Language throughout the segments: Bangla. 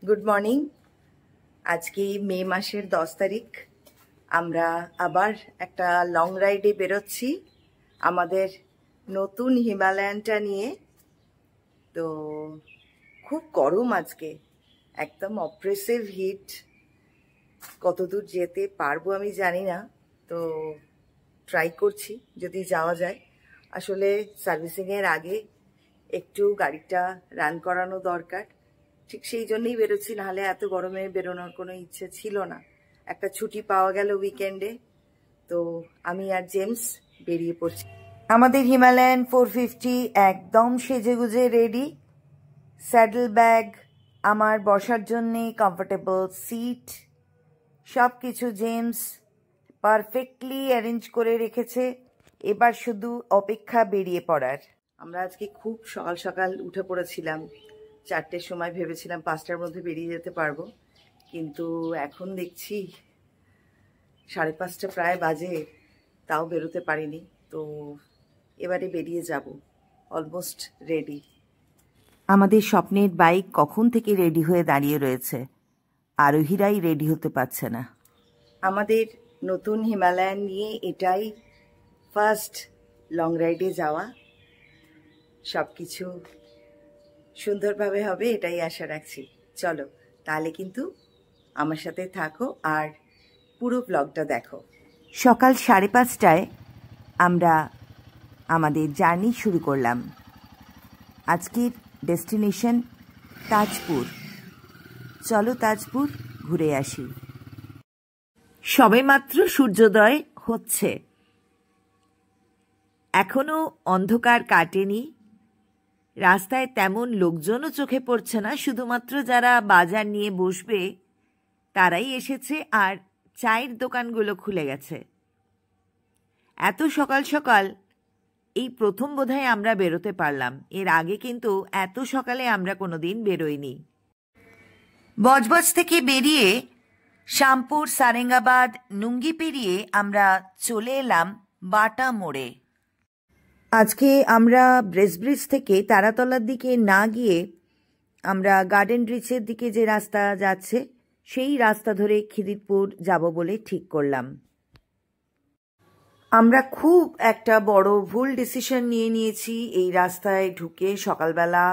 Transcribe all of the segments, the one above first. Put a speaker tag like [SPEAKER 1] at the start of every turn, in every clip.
[SPEAKER 1] Good morning. আজকে মে মাসের 10 তারিখ। আমরা আবার একটা লং রাইডে বেরোচ্ছি আমাদের নতুন হিমালয়ানটা নিয়ে। তো খুব গরম আজকে, একদম অপ্রেসিভ হিট। কতদূর যেতে পারবো আমি জানি না, তো ট্রাই করছি যদি যাওয়া যায়। আসলে সার্ভিসিংয়ের আগে একটু গাড়িটা রান করানো দরকার, ঠিক সেই জন্যই বেরোচ্ছি, নাহলে এত গরমে বেরোনোর কোনো ইচ্ছে ছিল না। একটা ছুটি পাওয়া গেল উইকেন্ডে, তো আমি আর জেমস বেরিয়ে পড়ছি। আমাদের হিমালয়ান 450 একদম সেজেগুজে রেডি। স্যাডেল ব্যাগ, আমার বসার জন্যে কমফোর্টেবল সিট, সব কিছু জেমস পারফেক্টলি অ্যারেঞ্জ করে রেখেছে। এবার শুধু অপেক্ষা বেরিয়ে পড়ার। আমরা আজকে খুব সকাল সকাল উঠে পড়েছিলাম। 4টের সময় ভেবেছিলাম 5টার মধ্যে বেরিয়ে যেতে পারবো, কিন্তু এখন দেখছি 5:30 প্রায় বাজে, তাও বেরোতে পারিনি। তো এবারে বেরিয়ে যাব, অলমোস্ট রেডি। আমাদের স্বপ্নের বাইক কখন থেকে রেডি হয়ে দাঁড়িয়ে রয়েছে, আরোহীরাই রেডি হতে পারছে না। আমাদের নতুন হিমালয়ান নিয়ে এটাই ফার্স্ট লং রাইডে যাওয়া। সব কিছু সুন্দরভাবে হবে এটাই আশা রাখছি। চলো তাহলে কিন্তু আমার সাথে থাকো আর পুরো ব্লগটা দেখো। সকাল 5:30টায় আমরা আমাদের জার্নি শুরু করলাম। আজকের ডেস্টিনেশন তাজপুর। চলো তাজপুর ঘুরে আসি। সবেমাত্র সূর্যোদয় হচ্ছে, এখনো অন্ধকার কাটেনি। রাস্তায় তেমন লোকজনও চোখে পড়ছে না, শুধুমাত্র যারা বাজার নিয়ে বসবে তারাই এসেছে, আর চায়ের দোকানগুলো খুলে গেছে। এত সকাল সকাল এই প্রথম বোধহয় আমরা বেরোতে পারলাম। এর আগে কিন্তু এত সকালে আমরা কোনোদিন বেরোইনি। বজবজ থেকে বেরিয়ে শ্যামপুর, সারেঙ্গাবাদ, নুঙ্গি পেরিয়ে আমরা চলে এলাম বাটা মোড়ে। আজকে আমরা ব্রেসব্রিজ থেকে তারাতলার দিকে না গিয়ে আমরা গার্ডেন রিচের দিকে যে রাস্তা যাচ্ছে সেই রাস্তা ধরে খিদিরপুর যাব বলে ঠিক করলাম। আমরা খুব একটা বড় ভুল ডিসিশন নিয়েছি এই রাস্তায় ঢুকে। সকালবেলা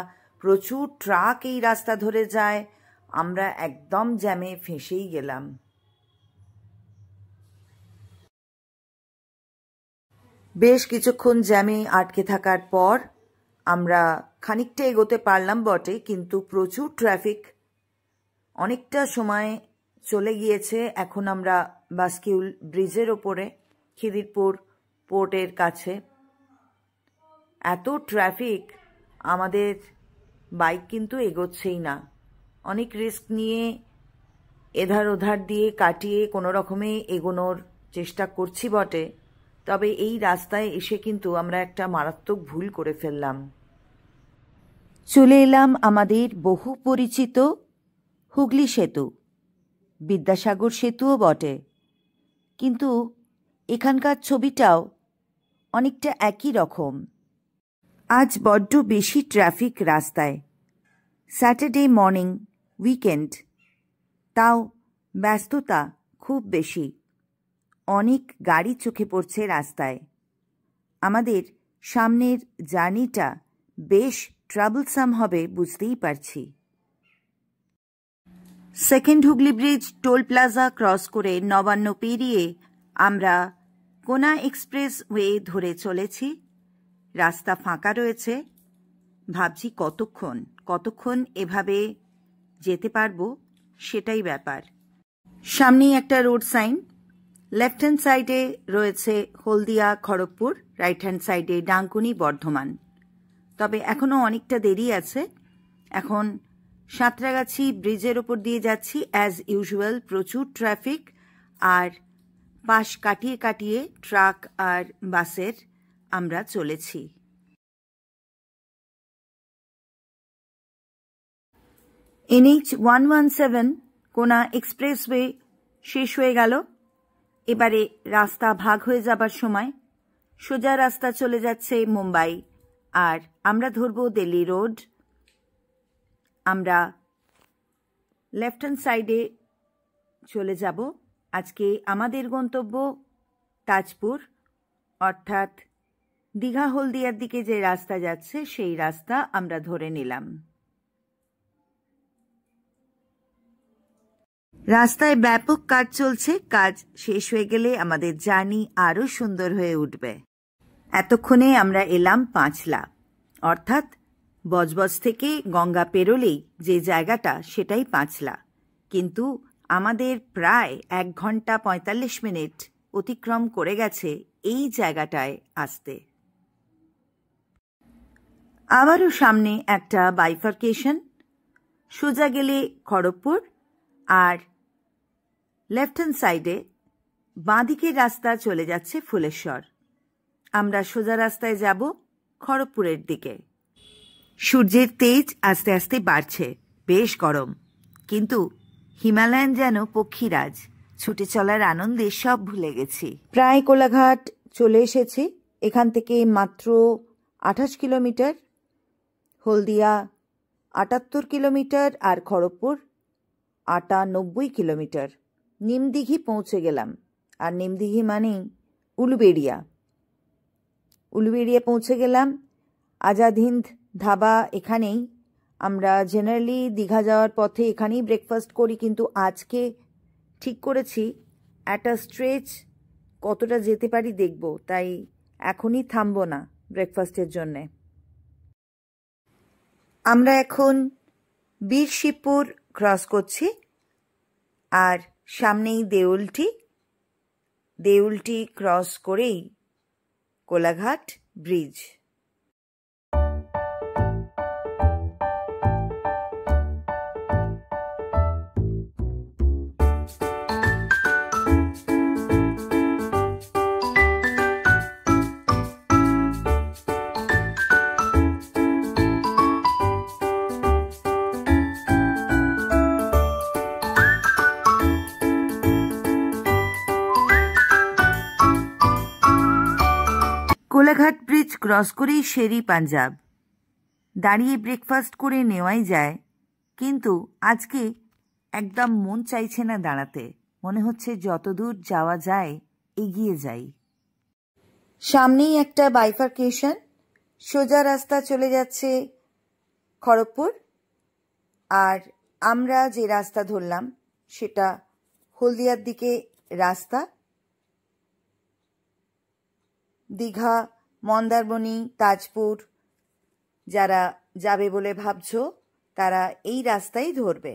[SPEAKER 1] প্রচুর ট্রাক এই রাস্তা ধরে যায়, আমরা একদম জ্যামে ফেঁসেই গেলাম। বেশ কিছুক্ষণ জ্যামে আটকে থাকার পর আমরা খানিকটা এগোতে পারলাম বটে, কিন্তু প্রচুর ট্রাফিক। অনেকটা সময় চলে গিয়েছে। এখন আমরা বাস্কিউল ব্রিজের ওপরে, খিদিরপুর পোর্টের কাছে। এত ট্রাফিক, আমাদের বাইক কিন্তু এগোচ্ছেই না। অনেক রিস্ক নিয়ে এধার ওধার দিয়ে কাটিয়ে কোনো রকমে এগোনোর চেষ্টা করছি বটে, তবে এই রাস্তায় এসে কিন্তু আমরা একটা মারাত্মক ভুল করে ফেললাম। চলে এলাম আমাদের বহু পরিচিত হুগলি সেতু, বিদ্যাসাগর সেতুও বটে, কিন্তু এখানকার ছবিটাও অনেকটা একই রকম। আজ বড্ড বেশি ট্রাফিক রাস্তায়। স্যাটারডে মর্নিং, উইকেন্ড, তাও ব্যস্ততা খুব বেশি। অনেক গাড়ি চোখে পড়ছে রাস্তায়। আমাদের সামনের জার্নিটা বেশ ট্রাবলসাম হবে বুঝতেই পারছি। Second Hooghly bridge toll plaza cross করে নবান্ন পেরিয়ে আমরা কোনা এক্সপ্রেস ওয়ে ধরে চলেছি। রাস্তা ফাঁকা রয়েছে। ভাবছি কতক্ষণ এভাবে যেতে পারবো, সেটাই ব্যাপার। সামনেই একটা রোড সাইন। লেফট হ্যান্ড সাইডে রয়েছে হলদিয়া খড়গপুর, রাইট হ্যান্ড সাইডে ডানকুনি বর্ধমান। তবে এখনও অনেকটা দেরি আছে। এখন সাঁতরাগাছি ব্রিজের ওপর দিয়ে যাচ্ছি। অ্যাজ ইউজুয়াল প্রচুর ট্রাফিক, আর পাশ কাটিয়ে কাটিয়ে ট্রাক আর বাসের আমরা চলেছি। NH 117 কোনা এক্সপ্রেসওয়ে শেষ হয়ে গেল। এবারে রাস্তা ভাগ হয়ে যাবার সময়। সোজা রাস্তা চলে যাচ্ছে মুম্বাই, আর আমরা ধরব দিল্লি রোড। আমরা লেফট হ্যান্ড সাইডে চলে যাব। আজকে আমাদের গন্তব্য তাজপুর, অর্থাৎ দীঘা হলদিয়ার দিকে যে রাস্তা যাচ্ছে সেই রাস্তা আমরা ধরে নিলাম। রাস্তায় ব্যাপক কাজ চলছে। কাজ শেষ হয়ে গেলে আমাদের জার্নি আরও সুন্দর হয়ে উঠবে। এতক্ষণে আমরা এলাম পাঁচলা, অর্থাৎ বজবজ থেকে গঙ্গা পেরোলেই যে জায়গাটা সেটাই পাঁচলা, কিন্তু আমাদের প্রায় 1 ঘন্টা 45 মিনিট অতিক্রম করে গেছে এই জায়গাটায় আসতে। আবারও সামনে একটা বাইফার্কেশন, সোজা গেলে খড়গপুর, আর লেফট হ্যান্ড সাইডে বাঁদিকের রাস্তা চলে যাচ্ছে ফুলেশ্বর। আমরা সোজা রাস্তায় যাব খড়গপুরের দিকে। সূর্যের তেজ আস্তে আস্তে বাড়ছে, বেশ গরম, কিন্তু হিমালয়ান যেন পক্ষীরাজ, ছুটে চলার আনন্দে সব ভুলে গেছি। প্রায় কোলাঘাট চলে এসেছি। এখান থেকে মাত্র 28 কিলোমিটার, হলদিয়া 78 কিলোমিটার আর খড়গপুর 98 কিলোমিটার। নিমদিঘি পৌঁছে গেলাম, আর নিমদিঘি মানেই উলুবেড়িয়া। উলুবেড়িয়া পৌঁছে গেলাম। আজাদ হিন্দ ধাবা এখানেই। আমরা জেনারেলি দীঘা যাওয়ার পথে এখানেই ব্রেকফাস্ট করি, কিন্তু আজকে ঠিক করেছি একটা স্ট্রেচ কতটা যেতে পারি দেখব, তাই এখনই থামবো না ব্রেকফাস্টের জন্যে। আমরা এখন বীর শিবপুর ক্রস করছি, আর সামনেই দেউলটি ক্রস করেই Kolaghat bridge. Kolaghat bridge cross করেই শেরি পাঞ্জাব। দাঁড়িয়ে ব্রেকফাস্ট করে নেওয়াই যায়, কিন্তু আজকে একদম মন চাইছে না দাঁড়াতে। মনে হচ্ছে যতদূর যাওয়া যায় এগিয়ে যাই। সামনেই একটা বাইফার্কেশন, সোজা রাস্তা চলে যাচ্ছে খড়গপুর, আর আমরা যে রাস্তা ধরলাম সেটা হলদিয়ার দিকে রাস্তা। দীঘা, মন্দারমণি, তাজপুর যারা যাবে বলে ভাবছো তারা এই রাস্তাই ধরবে।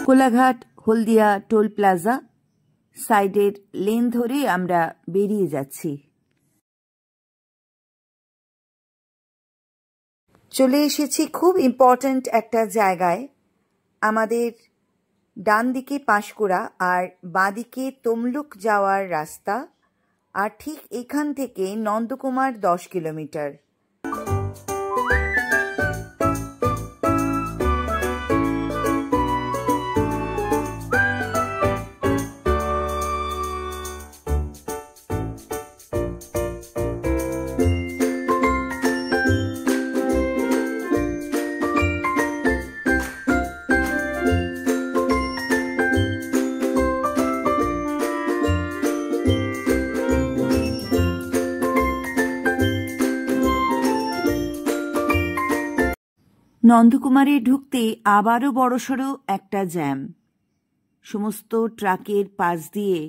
[SPEAKER 1] কোলাঘাট হলদিয়া টোল প্লাজা সাইডের লেন ধরে আমরা বেরিয়ে যাচ্ছি। চলে এসেছি খুব ইম্পর্ট্যান্ট একটা জায়গায়। আমাদের ডান দিকে পাঁশকুড়া আর বাঁদিকে তমলুক যাওয়ার রাস্তা, আর ঠিক এখান থেকে নন্দকুমার 10 কিলোমিটার। নন্দকুমারে ঢুকতে আবারও বড়সড় একটা জ্যাম। সমস্ত ট্রাকের পাশ দিয়ে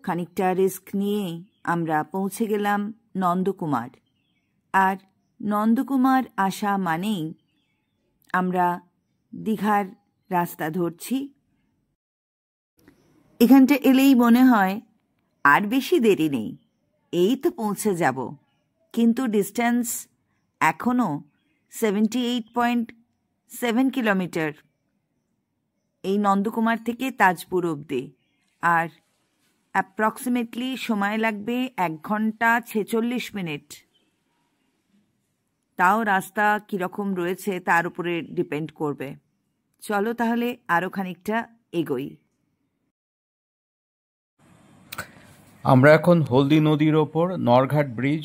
[SPEAKER 1] খানিকটা রিস্ক নিয়ে আমরা পৌঁছে গেলাম নন্দকুমার। আর নন্দকুমার আসা মানেই আমরা দীঘার রাস্তা ধরছি। এখানটা এলেই মনে হয় আর বেশি দেরি নেই, এই তো পৌঁছে যাব, কিন্তু ডিস্টেন্স এখনও 78.7 কিলোমিটার এই নন্দকুমার থেকে তাজপুর অবধি। আর অ্যাপ্রক্সিমেটলি সময় লাগবে 1 ঘন্টা 46 মিনিট। তাও রাস্তা কীরকম রয়েছে তার উপরে ডিপেন্ড করবে। চলো তাহলে আরও খানিকটা এগোই।
[SPEAKER 2] আমরা এখন হলদি নদীর ওপর নরঘাট ব্রিজ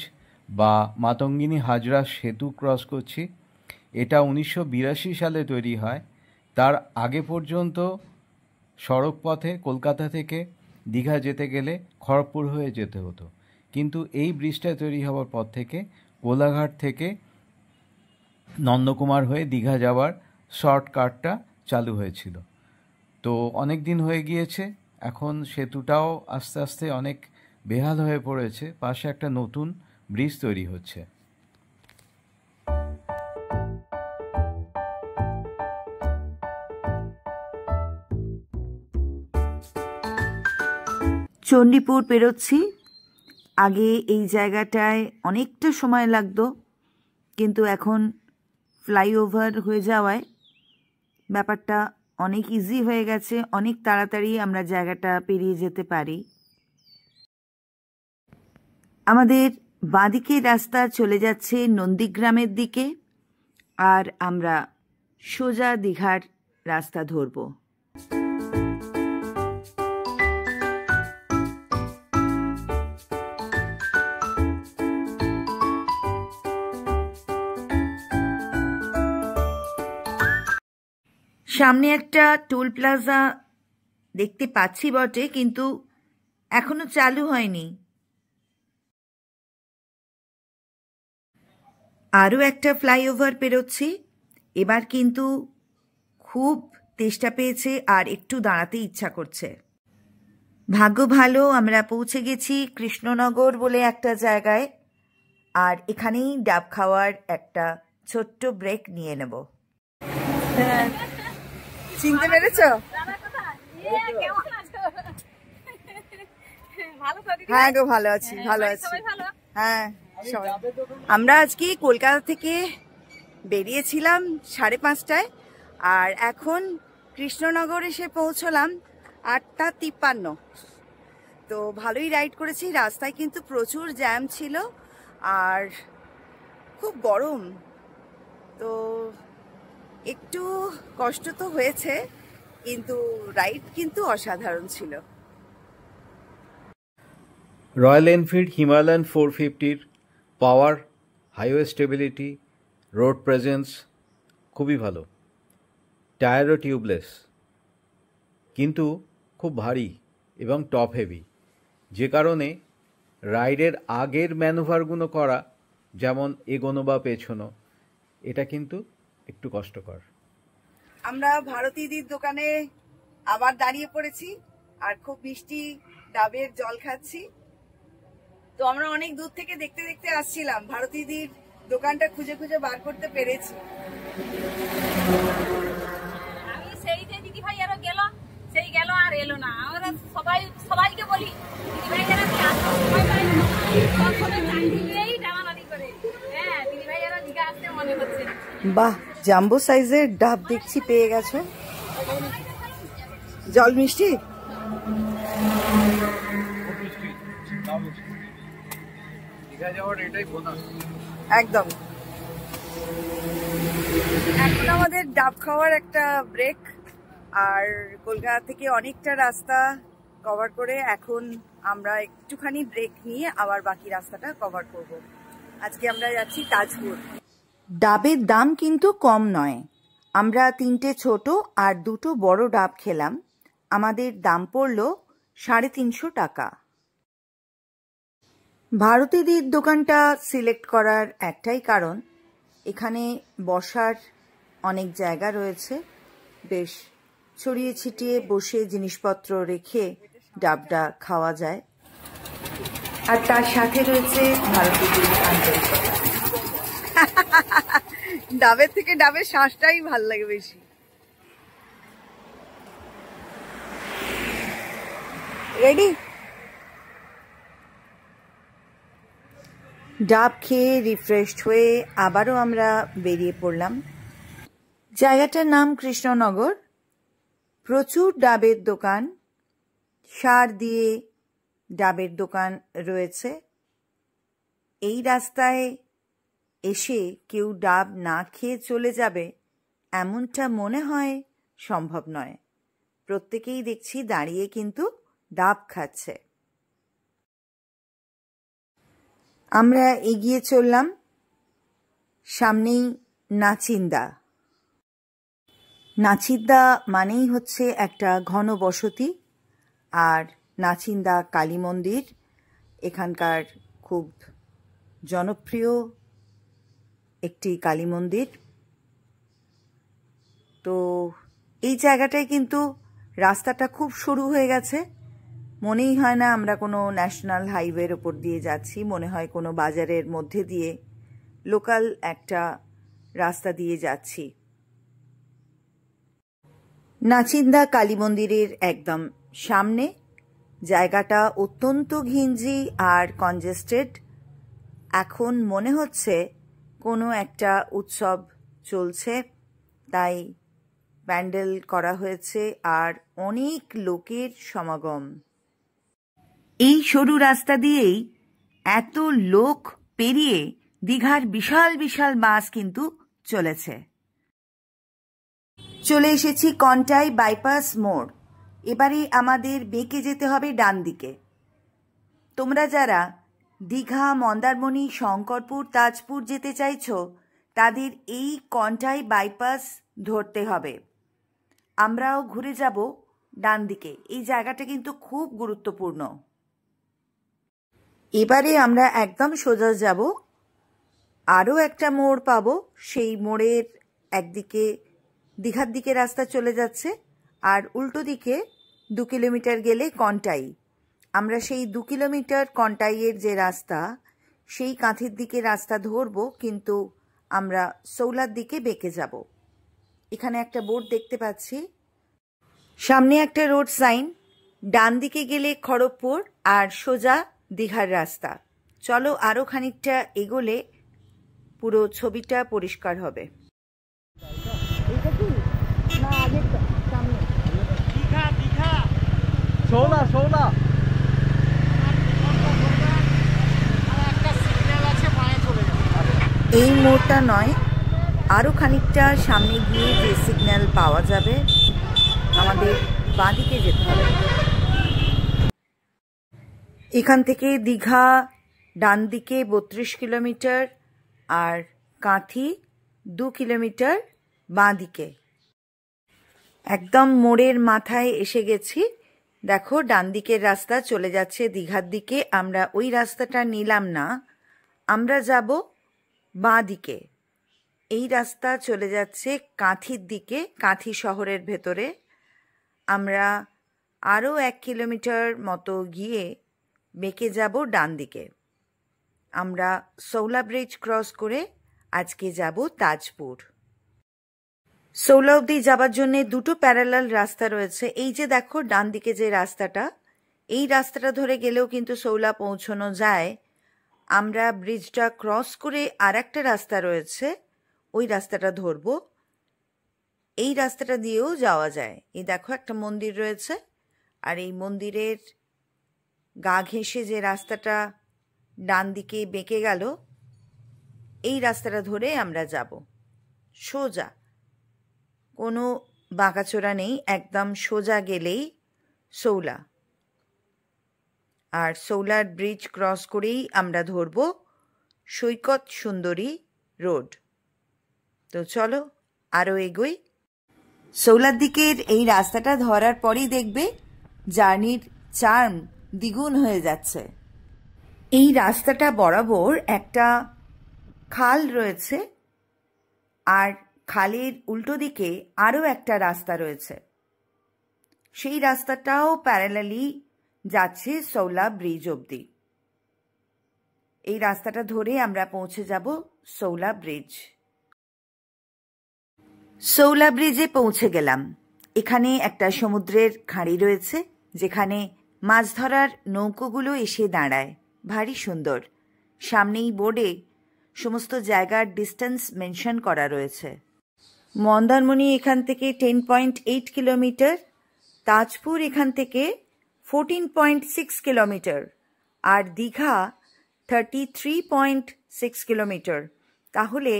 [SPEAKER 2] বা মাতঙ্গিনী হাজরা সেতু ক্রস করছি। এটা 1982 সালে তৈরি হয়। তার আগে পর্যন্ত সড়ক পথে কলকাতা থেকে দীঘা যেতে গেলে খড়গপুর হয়ে যেতে হতো, কিন্তু এই ব্রিজটা তৈরি হওয়ার পর থেকে কোলাঘাট থেকে নন্দকুমার হয়ে দীঘা যাওয়ার শর্টকাটটা চালু হয়েছিল। তো অনেক দিন হয়ে গিয়েছে, এখন সেতুটাও আস্তে আস্তে অনেক বেহাল হয়ে পড়েছে। পাশে একটা নতুন ব্রিজ তৈরি হচ্ছে।
[SPEAKER 1] চণ্ডীপুর পেরোচ্ছি। আগে এই জায়গাটায় অনেকটা সময় লাগতো, কিন্তু এখন ফ্লাইওভার হয়ে যাওয়ায় ব্যাপারটা অনেক ইজি হয়ে গেছে। অনেক তাড়াতাড়ি আমরা জায়গাটা পেরিয়ে যেতে পারি। আমাদের বাঁদিকে রাস্তা চলে যাচ্ছে নন্দীগ্রামের দিকে, আর আমরা সোজা দীঘার রাস্তা ধরব। সামনে একটা টোল প্লাজা দেখতে পাচ্ছি বটে, কিন্তু এখনো চালু হয়নি। আরও একটা ফ্লাইওভার পেরোচ্ছি। এবার কিন্তু খুব তেষ্টা পেয়েছে আর একটু দাঁড়াতে ইচ্ছা করছে। ভাগ্য ভালো, আমরা পৌঁছে গেছি কৃষ্ণনগর বলে একটা জায়গায়, আর এখানেই ডাব খাওয়ার একটা ছোট্ট ব্রেক নিয়ে নেব। চিনতে পেরেছো? হ্যাঁ গো, ভালো আছি, ভালো আছি। হ্যাঁ, আমরা আজকে কলকাতা থেকে বেরিয়েছিলাম 5:30টায়, আর এখন কৃষ্ণনগর এসে পৌঁছলাম 8:53। তো ভালোই রাইড করেছি। রাস্তায় কিন্তু প্রচুর জ্যাম ছিল আর খুব গরম, তো একটু কষ্ট তো হয়েছে, কিন্তু রাইড কিন্তু অসাধারণ ছিল।
[SPEAKER 2] রয়্যাল এনফিল্ড হিমালয়ান 450-র পাওয়ার, হাইওয়ে স্টেবিলিটি, রোড প্রেজেন্স খুবই ভালো। টায়ারও টিউবলেস, কিন্তু খুব ভারী এবং টপ হেভি, যে কারণে রাইডের আগের ম্যানুভারগুলো করা, যেমন এগোনো বা পেছনো, এটা কিন্তু একটু কষ্টকর।
[SPEAKER 1] আমরা ভারতীদির দোকানে আবার দাঁড়িয়ে পড়েছি আর খুব মিষ্টি ডাবের জল খাচ্ছি। তো আমরা অনেক দূর থেকে দেখতে দেখতে আসছিলাম, ভারতীদির দোকানটা খুঁজে খুঁজে বার করতে পেরেছি।
[SPEAKER 3] আমি সেই যে দিদি ভাই আরো গেল, সেই গেল আর এলো না। আমরা সবাইকে বলি দিদি ভাই যারা সময় পাই না, সব সময় চাকরি নিয়েই টানাটানি করে। হ্যাঁ, দিদি ভাই যারা দিঘা আসতে মনে হচ্ছে।
[SPEAKER 1] বাহ, জাম্বো সাইজের ডাব দেখছি পেয়ে গেছো। জল মিষ্টি, একদম। এখন আমাদের ডাব খাওয়ার একটা ব্রেক, আর কলকাতা থেকে অনেকটা রাস্তা কভার করে এখন আমরা একটুখানি ব্রেক নিয়ে আবার বাকি রাস্তাটা কভার করব। আজকে আমরা যাচ্ছি তাজপুর। ডাবের দাম কিন্তু কম নয়। আমরা 3টে ছোট আর 2টো বড় ডাব খেলাম। আমাদের দাম পড়ল 350 টাকা। ভারতীদির দোকানটা সিলেক্ট করার একটাই কারণ, এখানে বসার অনেক জায়গা রয়েছে। বেশ ছড়িয়ে ছিটিয়ে বসে জিনিসপত্র রেখে ডাবটা খাওয়া যায়, আর তার সাথে রয়েছে ভারতীদির আন্তরিকতা। ডাবের থেকে ডাবের শ্বাসটাই ভাল লাগে বেশি। রেডি? ডাব খেয়ে রিফ্রেশড হয়ে আবারও আমরা বেরিয়ে পড়লাম। জায়গাটার নাম কৃষ্ণনগর। প্রচুর ডাবের দোকান, সার দিয়ে ডাবের দোকান রয়েছে। এই রাস্তায় এসে কেউ ডাব না খেয়ে চলে যাবে এমনটা মনে হয় সম্ভব নয়। প্রত্যেকেই দেখছি দাঁড়িয়ে কিন্তু ডাব খাচ্ছে। আমরা এগিয়ে চললাম। সামনেই নাচিন্দা। নাচিন্দা মানেই হচ্ছে একটা ঘনবসতি, আর নাচিন্দা কালী মন্দির এখানকার খুব জনপ্রিয় একটি কালী মন্দির। তো এই জায়গাটায় কিন্তু রাস্তাটা খুব সরু হয়ে গেছে। মনেই হয় না আমরা কোনো ন্যাশনাল হাইওয়ের ওপর দিয়ে যাচ্ছি, মনে হয় কোনো বাজারের মধ্যে দিয়ে লোকাল একটা রাস্তা দিয়ে যাচ্ছি। নাচিন্দা কালী মন্দিরের একদম সামনে। জায়গাটা অত্যন্ত ঘিঞ্জি আর কনজেস্টেড। এখন মনে হচ্ছে কোনো একটা উৎসব চলছে, তাই প্যান্ডেল করা হয়েছে আর অনেক লোকের সমাগম। এই সরু রাস্তা দিয়েই এত লোক পেরিয়ে দীঘার বিশাল বিশাল বাস কিন্তু চলেছে। চলে এসেছি কন্টাই বাইপাস মোড়। এবারে আমাদের বেঁকে যেতে হবে ডান দিকে। তোমরা যারা দীঘা, মন্দারমণি, শঙ্করপুর, তাজপুর যেতে চাইছো তাদের এই কন্টাই বাইপাস ধরতে হবে। আমরাও ঘুরে যাব ডান দিকে। এই জায়গাটা কিন্তু খুব গুরুত্বপূর্ণ। এবারে আমরা একদম সোজা যাব। আরও একটা মোড় পাবো। সেই মোড়ের একদিকে দীঘার দিকে রাস্তা চলে যাচ্ছে, আর উল্টো দিকে 2 কিলোমিটার গেলে কন্টাই। আমরা সেই 2 কিলোমিটার কন্টাইয়ের যে রাস্তা, সেই কাঁথির দিকে রাস্তা ধরবো, কিন্তু আমরা সৌলার দিকে বেঁকে যাব। এখানে একটা বোর্ড দেখতে পাচ্ছি, সামনে একটা রোড সাইন। ডান দিকে গেলে খড়গপুর আর সোজা দীঘার রাস্তা। চলো আরও খানিকটা এগোলে পুরো ছবিটা পরিষ্কার হবে। এই মোড়টা নয়, আরও খানিকটা সামনে গিয়ে যে সিগন্যাল পাওয়া যাবে আমাদের বাঁদিকে যেতে হবে। এখান থেকে দীঘা ডান দিকে 32 কিলোমিটার আর কাঁথি 2 কিলোমিটার বাঁদিকে। একদম মোড়ের মাথায় এসে গেছি। দেখো ডান দিকের রাস্তা চলে যাচ্ছে দীঘার দিকে। আমরা ওই রাস্তাটা নিলাম না, আমরা যাব বাঁ দিকে। এই রাস্তা চলে যাচ্ছে কাঁথির দিকে, কাঁথি শহরের ভেতরে। আমরা আরও 1 কিলোমিটার মতো গিয়ে বেঁকে যাব ডান দিকে। আমরা সৌলা ব্রিজ ক্রস করে আজকে যাব তাজপুর। সৌলা অবধি যাবার জন্য 2টো প্যারালাল রাস্তা রয়েছে। এই যে দেখো ডান দিকে যে রাস্তাটা, এই রাস্তাটা ধরে গেলেও কিন্তু সৌলা পৌঁছানো যায়। আমরা ব্রিজটা ক্রস করে আর একটা রাস্তা রয়েছে, ওই রাস্তাটা ধরব। এই রাস্তাটা দিয়েও যাওয়া যায়। এই দেখো একটা মন্দির রয়েছে, আর এই মন্দিরের গা ঘেঁষে যে রাস্তাটা ডান দিকে বেঁকে গেল, এই রাস্তাটা ধরে আমরা যাব সোজা। কোনো বাঁকাচোরা নেই, একদম সোজা গেলেই সৌলা। আর সৌলার ব্রিজ ক্রস করেই আমরা ধরব সৈকত সুন্দরী রোড। তো চলো আরও এগোই। সৌলার দিকের এই রাস্তাটা ধরার পরেই দেখবে জার্নির চার্ম দ্বিগুণ হয়ে যাচ্ছে। এই রাস্তাটা বরাবর একটা খাল রয়েছে, আর খালের উল্টো দিকে আরও একটা রাস্তা রয়েছে। সেই রাস্তাটাও প্যারালালি যাচ্ছে সৌলা ব্রিজ অবধি। এই রাস্তাটা ধরে আমরা পৌঁছে যাব সৌলা ব্রিজ। সৌলা ব্রিজে পৌঁছে গেলাম। এখানে একটা সমুদ্রের খাঁড়ি রয়েছে, যেখানে মাছ ধরার নৌকোগুলো এসে দাঁড়ায়। ভারী সুন্দর। সামনেই বোর্ডে সমস্ত জায়গার ডিস্টেন্স মেনশন করা রয়েছে। মন্দারমণি এখান থেকে 10.8 কিলোমিটার, তাজপুর এখান থেকে 14.6 কিলোমিটার আর দীঘা 33.6 কিলোমিটার। তাহলে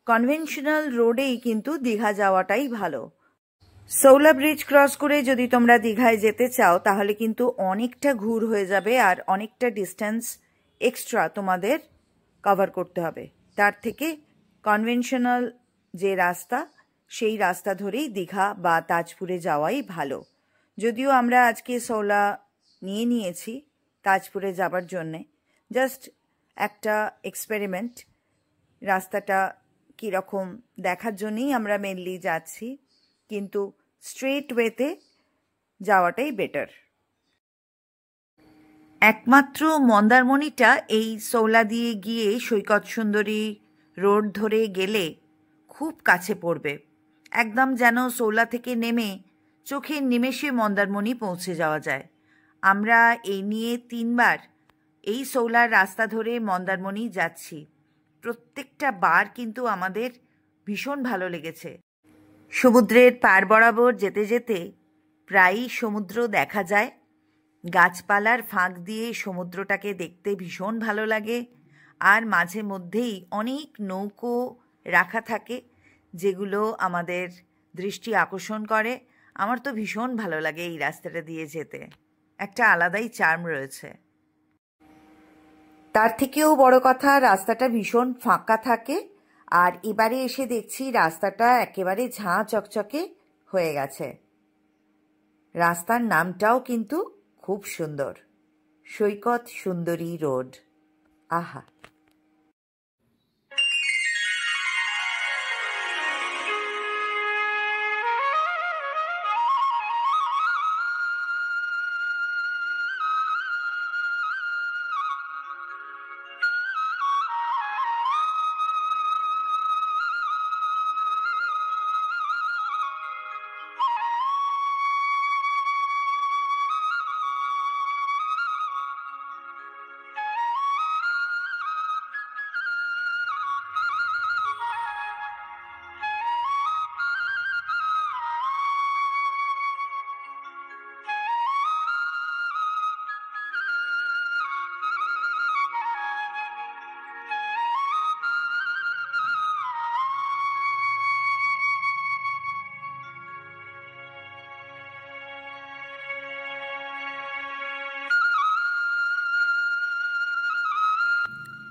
[SPEAKER 1] কনভেনশনাল রোডেই কিন্তু দীঘা যাওয়াটাই ভালো। সৌলা ব্রিজ ক্রস করে যদি তোমরা দীঘায় যেতে চাও তাহলে কিন্তু অনেকটা ঘুর হয়ে যাবে আর অনেকটা ডিস্টেন্স এক্সট্রা তোমাদের কভার করতে হবে। তার থেকে কনভেনশনাল যে রাস্তা সেই রাস্তা ধরেই দীঘা বা তাজপুরে যাওয়াই ভালো। যদিও আমরা আজকে সৌলা নিয়েছি তাজপুরে যাবার জন্যে, জাস্ট একটা এক্সপেরিমেন্ট, রাস্তাটা কীরকম দেখার জন্যই আমরা মেনলি যাচ্ছি, কিন্তু স্ট্রেট ওয়েতে যাওয়াটাই বেটার। একমাত্র মন্দারমণিটা এই সৌলা দিয়ে গিয়ে সৈকত সুন্দরী রোড ধরে গেলে খুব কাছে পড়বে, একদম যেন সৌলা থেকে নেমে চোখের নিমেষে মন্দারমণি পৌঁছে যাওয়া যায়। আমরা এই নিয়ে 3 বার এই সৌলার রাস্তা ধরে মন্দারমণি যাচ্ছি, প্রত্যেকটা বার কিন্তু আমাদের ভীষণ ভালো লেগেছে। সমুদ্রের পার বরাবর যেতে যেতে প্রায়ই সমুদ্র দেখা যায়, গাছপালার ফাঁক দিয়ে সমুদ্রটাকে দেখতে ভীষণ ভালো লাগে। আর মাঝে মধ্যেই অনেক নৌকো রাখা থাকে যেগুলো আমাদের দৃষ্টি আকর্ষণ করে। আমার তো ভীষণ ভালো লাগে এই রাস্তাটা দিয়ে যেতে, একটা আলাদাই চার্ম রয়েছে। তার থেকেও বড় কথা, রাস্তাটা ভীষণ ফাঁকা থাকে। আর এবারে এসে দেখছি রাস্তাটা একেবারে ঝাঁ চকচকে হয়ে গেছে। রাস্তার নামটাও কিন্তু খুব সুন্দর, সৈকত সুন্দরী রোড। আহা,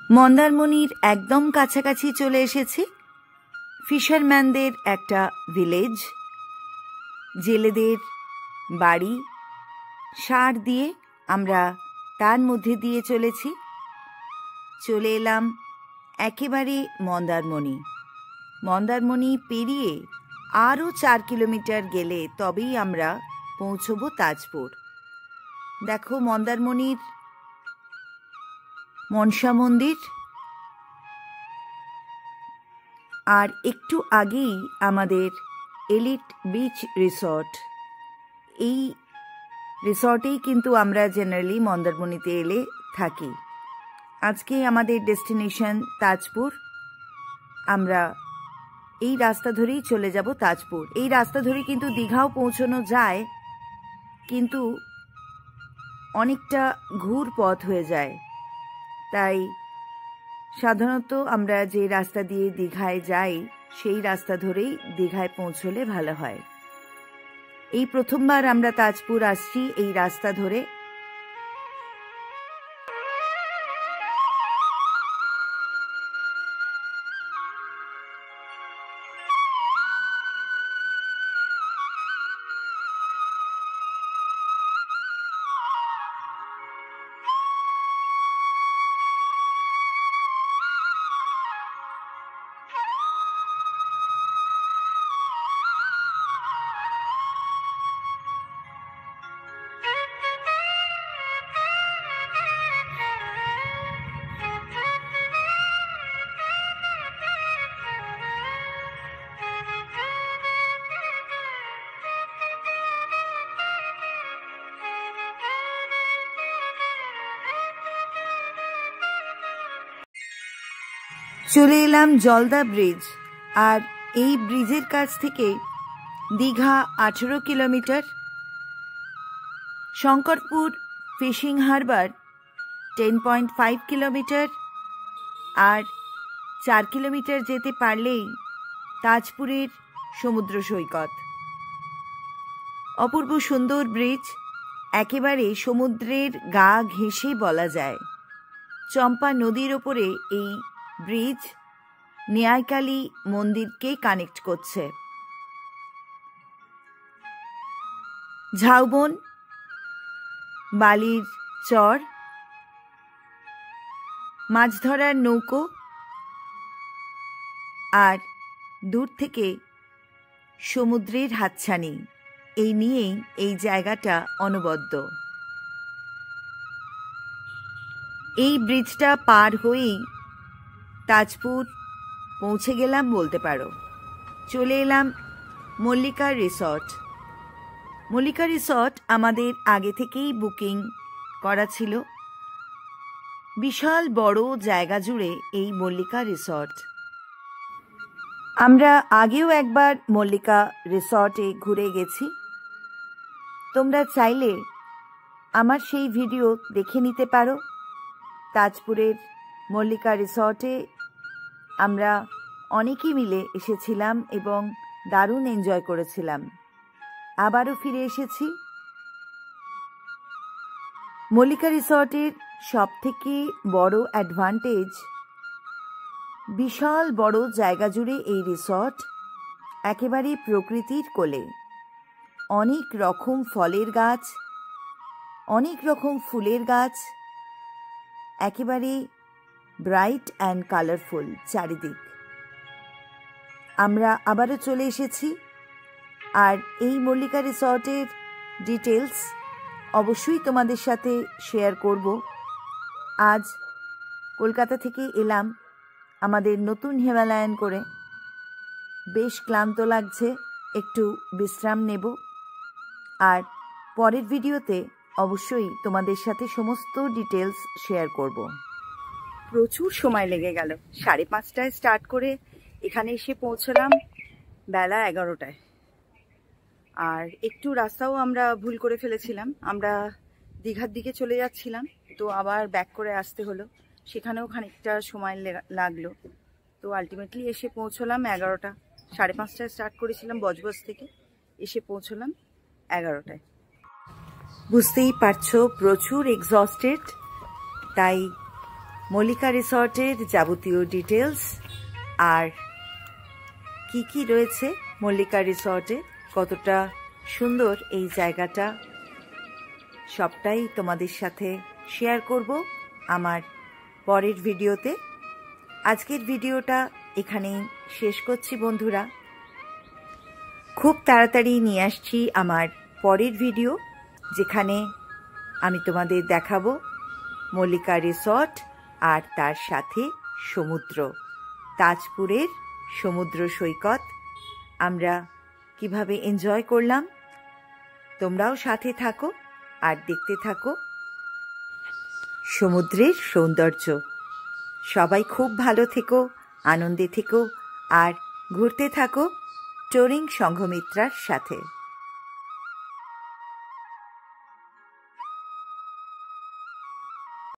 [SPEAKER 1] মন্দারমণির একদম কাছাকাছি চলে এসেছি। ফিশারম্যানদের একটা ভিলেজ, জেলেদের বাড়ি, সার দিয়ে আমরা তার মধ্যে দিয়ে চলেছি। চলে এলাম একেবারে মন্দারমণি। মন্দারমণি পেরিয়ে আরও 4 কিলোমিটার গেলে তবেই আমরা পৌঁছবো তাজপুর। দেখো মন্দারমণির মনসা মন্দির, আর একটু আগেই আমাদের এলিট বিচ রিসর্ট। এই রিসর্টেই কিন্তু আমরা জেনারেলি মন্দারমণিতে এলে থাকি। আজকে আমাদের ডেস্টিনেশন তাজপুর। আমরা এই রাস্তা ধরেই চলে যাব তাজপুর। এই রাস্তা ধরে কিন্তু দীঘাও পৌঁছানো যায়, কিন্তু অনেকটা ঘুর পথ হয়ে যায়। তাই সাধারণত আমরা যে রাস্তা দিয়ে দীঘায় যাই সেই রাস্তা ধরেই দীঘায় পৌঁছলে ভালো হয়। এই প্রথমবার আমরা তাজপুর আসছি এই রাস্তা ধরে। চলে এলাম জলদা ব্রিজ, আর এই ব্রিজের কাছ থেকে Digha 18 kilometre. Shankarpur fishing harbour 10.5 kilometre, আর 4 কিলোমিটার যেতে পারলেই তাজপুরের সমুদ্র সৈকত। অপূর্ব সুন্দর ব্রিজ, একেবারে সমুদ্রের গা ঘেঁষে বলা যায়। চম্পা নদীর ওপরে এই ব্রিজ নিয়াইকালী মন্দিরকে কানেক্ট করছে। ঝাউবন, বালির চর, মাছ ধরার নৌকো, আর দূর থেকে সমুদ্রের হাতছানি, এই নিয়েই এই জায়গাটা অনবদ্য। এই ব্রিজটা পার হয়েই তাজপুর পৌঁছে গেলাম বলতে পারো। চলে এলাম মল্লিকা রিসর্ট। মল্লিকা রিসর্ট আমাদের আগে থেকেই বুকিং করা ছিল। বিশাল বড় জায়গা জুড়ে এই মল্লিকা রিসর্ট। আমরা আগেও একবার মল্লিকা রিসর্টে ঘুরে গেছি। তোমরা চাইলে আমার সেই ভিডিও দেখে নিতে পারো। তাজপুরের মল্লিকা রিসর্টে আমরা অনেকেই মিলে এসেছিলাম এবং দারুণ এনজয় করেছিলাম। আবারও ফিরে এসেছি। মল্লিকা রিসর্টের সবথেকে বড় অ্যাডভান্টেজ, বিশাল বড় জায়গা জুড়ে এই রিসর্ট, একেবারে প্রকৃতির কোলে। অনেক রকম ফলের গাছ, অনেক রকম ফুলের গাছ, একেবারে ব্রাইট অ্যান্ড কালারফুল চারিদিক। আমরা আবারও চলে এসেছি, আর এই মল্লিকা রিসর্টের ডিটেলস অবশ্যই তোমাদের সাথে শেয়ার করব। আজ কলকাতা থেকে এলাম আমাদের নতুন হিমালয়ান করে। বেশ ক্লান্ত লাগছে, একটু বিশ্রাম নেব, আর পরের ভিডিওতে অবশ্যই তোমাদের সাথে সমস্ত ডিটেলস শেয়ার করব। প্রচুর সময় লেগে গেল। 5:30টায় স্টার্ট করে এখানে এসে পৌঁছলাম বেলা 11টায়। আর একটু রাস্তাও আমরা ভুল করে ফেলেছিলাম। আমরা দীঘার দিকে চলে যাচ্ছিলাম, তো আবার ব্যাক করে আসতে হলো। সেখানেও খানিকটা সময় লাগলো। তো আলটিমেটলি এসে পৌঁছলাম 11টা। 5:30টায় স্টার্ট করেছিলাম বজবজ থেকে, এসে পৌঁছলাম 11টায়। বুঝতেই পারছো প্রচুর এক্সস্টেড। তাই মল্লিকা রিসর্টের যাবতীয় ডিটেলস আর কি কি রয়েছে মল্লিকা রিসর্টে, কতটা সুন্দর এই জায়গাটা, সবটাই তোমাদের সাথে শেয়ার করব আমার পরের ভিডিওতে। আজকের ভিডিওটা এখানেই শেষ করছি বন্ধুরা। খুব তাড়াতাড়ি নিয়ে আসছি আমার পরের ভিডিও, যেখানে আমি তোমাদের দেখাবো মল্লিকা রিসর্ট আর তার সাথে সমুদ্র, তাজপুরের সমুদ্র সৈকত আমরা কিভাবে এনজয় করলাম। তোমরাও সাথে থাকো আর দেখতে থাকো সমুদ্রের সৌন্দর্য। সবাই খুব ভালো থেকো, আনন্দে থেকো, আর ঘুরতে থাকো ট্যুরিং সংঘমিত্রার সাথে।